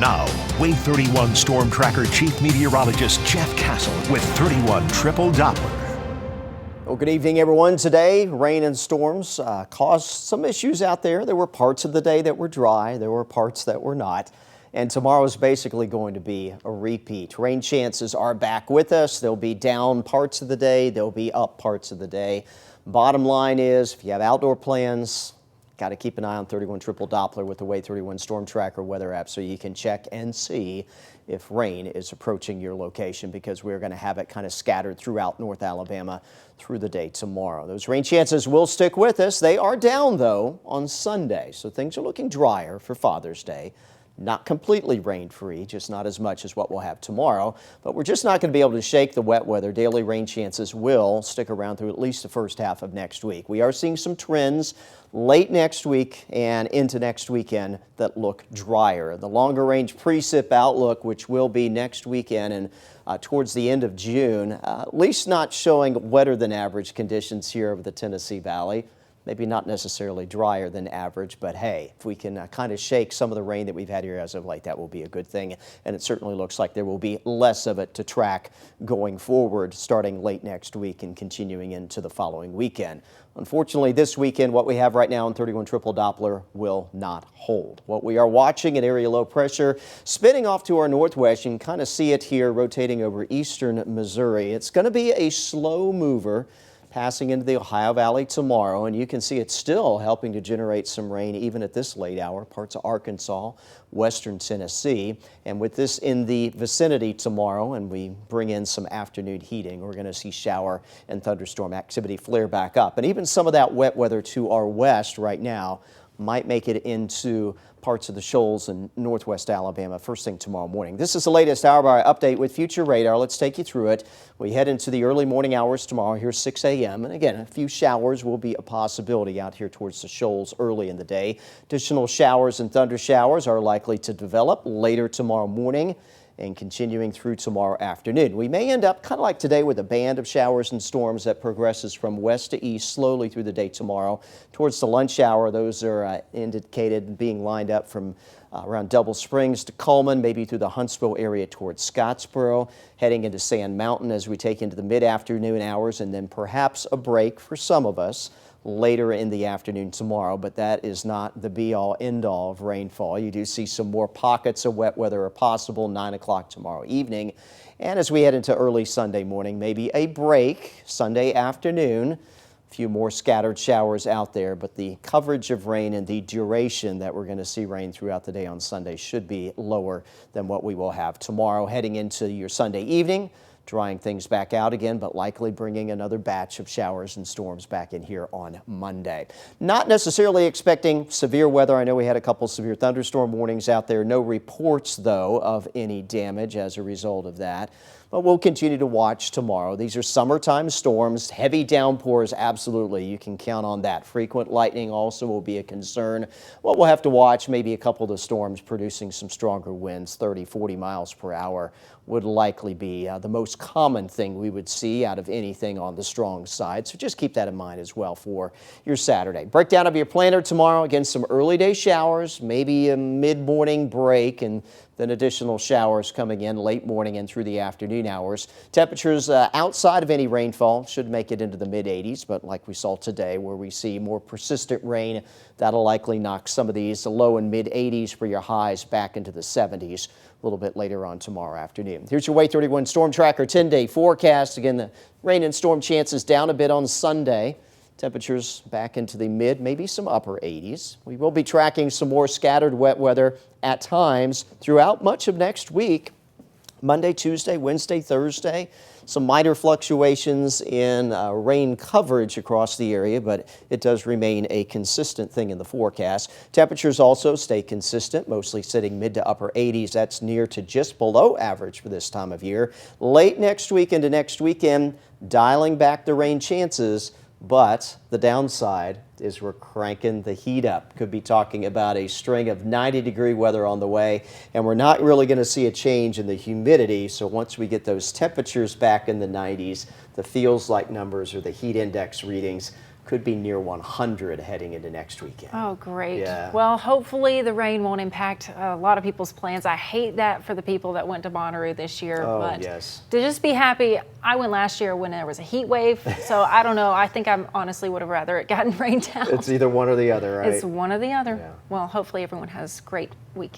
Now, Wave 31 Storm Tracker Chief Meteorologist Jeff Castle with 31 Triple Doppler. Well, good evening, everyone. Today, rain and storms caused some issues out there. There were parts of the day that were dry. There were parts that were not. And tomorrow is basically going to be a repeat. Rain chances are back with us. They'll be down parts of the day. They'll be up parts of the day. Bottom line is, if you have outdoor plans, got to keep an eye on 31 Triple Doppler with the Wave 31 Storm Tracker weather app so you can check and see if rain is approaching your location, because we're going to have it kind of scattered throughout North Alabama through the day tomorrow. Those rain chances will stick with us. They are down, though, on Sunday, so things are looking drier for Father's Day. Not completely rain-free, just not as much as what we'll have tomorrow, but we're just not going to be able to shake the wet weather. Daily rain chances will stick around through at least the first half of next week. We are seeing some trends late next week and into next weekend that look drier. The longer range precip outlook, which will be next weekend and towards the end of June, at least not showing wetter than average conditions here over the Tennessee Valley. Maybe not necessarily drier than average, but hey, if we can kind of shake some of the rain that we've had here as of late, that will be a good thing. And it certainly looks like there will be less of it to track going forward, starting late next week and continuing into the following weekend. Unfortunately, this weekend, what we have right now in 31 Triple Doppler will not hold. What we are watching, an area low pressure spinning off to our northwest. You can kind of see it here rotating over eastern Missouri. It's going to be a slow mover, passing into the Ohio Valley tomorrow, and you can see it's still helping to generate some rain even at this late hour, parts of Arkansas, western Tennessee. And with this in the vicinity tomorrow, and we bring in some afternoon heating, we're going to see shower and thunderstorm activity flare back up. And even some of that wet weather to our west right now might make it into parts of the Shoals and northwest Alabama first thing tomorrow morning. This is the latest hour-by-hour update with Future Radar. Let's take you through it. We head into the early morning hours tomorrow. Here's 6 a.m. And again, a few showers will be a possibility out here towards the Shoals early in the day. Additional showers and thunder showers are likely to develop later tomorrow morning and continuing through tomorrow afternoon. We may end up kind of like today with a band of showers and storms that progresses from west to east slowly through the day tomorrow. Towards the lunch hour, those are indicated being lined up from around Double Springs to Coleman, maybe through the Huntsville area towards Scottsboro, heading into Sand Mountain as we take into the mid-afternoon hours, and then perhaps a break for some of us later in the afternoon tomorrow, but that is not the be-all, end-all of rainfall. You do see some more pockets of wet weather are possible 9 o'clock tomorrow evening. And as we head into early Sunday morning, maybe a break Sunday afternoon. A few more scattered showers out there, but the coverage of rain and the duration that we're going to see rain throughout the day on Sunday should be lower than what we will have tomorrow. Heading into your Sunday evening, drying things back out again, but likely bringing another batch of showers and storms back in here on Monday. Not necessarily expecting severe weather. I know we had a couple severe thunderstorm warnings out there. No reports, though, of any damage as a result of that. But we'll continue to watch tomorrow. These are summertime storms, heavy downpours, absolutely. You can count on that. Frequent lightning also will be a concern. What we'll have to watch, maybe a couple of the storms producing some stronger winds, 30, 40 miles per hour, would likely be the most common thing we would see out of anything on the strong side. So just keep that in mind as well for your Saturday. Breakdown of your planner tomorrow. Again, some early day showers, maybe a mid-morning break, and then additional showers coming in late morning and through the afternoon hours. Temperatures outside of any rainfall should make it into the mid-80s, but like we saw today where we see more persistent rain, that'll likely knock some of these low and mid-80s for your highs back into the 70s a little bit later on tomorrow afternoon. Here's your Wave 31 Storm Tracker 10-day forecast. Again, the rain and storm chances down a bit on Sunday. Temperatures back into the mid, maybe some upper 80s. We will be tracking some more scattered wet weather at times throughout much of next week. Monday, Tuesday, Wednesday, Thursday. Some minor fluctuations in rain coverage across the area, but it does remain a consistent thing in the forecast. Temperatures also stay consistent, mostly sitting mid to upper 80s. That's near to just below average for this time of year. Late next week into next weekend, dialing back the rain chances. But the downside is we're cranking the heat up. Could be talking about a string of 90-degree weather on the way, and we're not really going to see a change in the humidity. So once we get those temperatures back in the 90s, the feels like numbers or the heat index readings could be near 100 heading into next weekend. Oh, great. Yeah. Well, hopefully the rain won't impact a lot of people's plans. I hate that for the people that went to Bonnaroo this year. Oh, but yes. to just be happy, I went last year when there was a heat wave. So I don't know. I think I honestly would have rather it gotten rained out. It's either one or the other, right? It's one or the other. Yeah. Well, hopefully everyone has a great weekend.